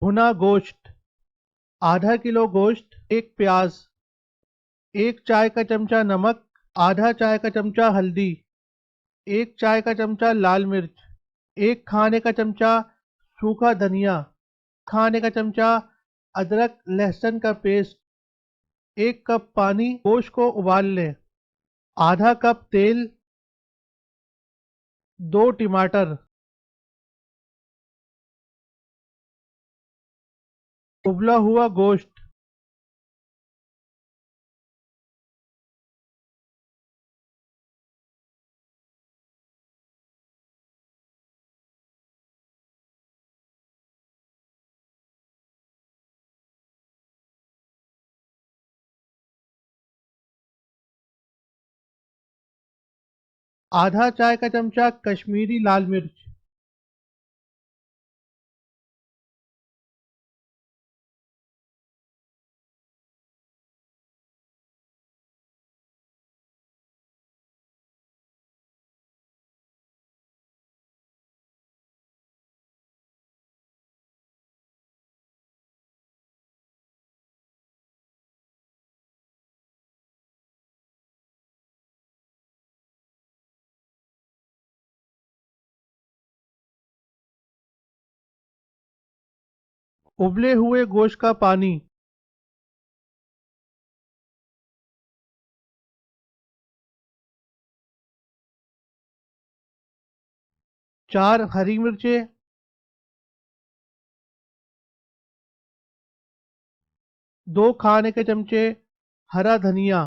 भुना गोश्त, आधा किलो गोश्त, एक प्याज, एक चाय का चमचा नमक, आधा चाय का चमचा हल्दी, एक चाय का चमचा लाल मिर्च, एक खाने का चमचा सूखा धनिया, खाने का चमचा अदरक लहसुन का पेस्ट, एक कप पानी, गोश्त को उबाल लें, आधा कप तेल, दो टमाटर, उबला हुआ गोश्त, आधा चाय का चमचा कश्मीरी लाल मिर्च, उबले हुए गोश्त का पानी, चार हरी मिर्चें, दो खाने के चमचे हरा धनिया,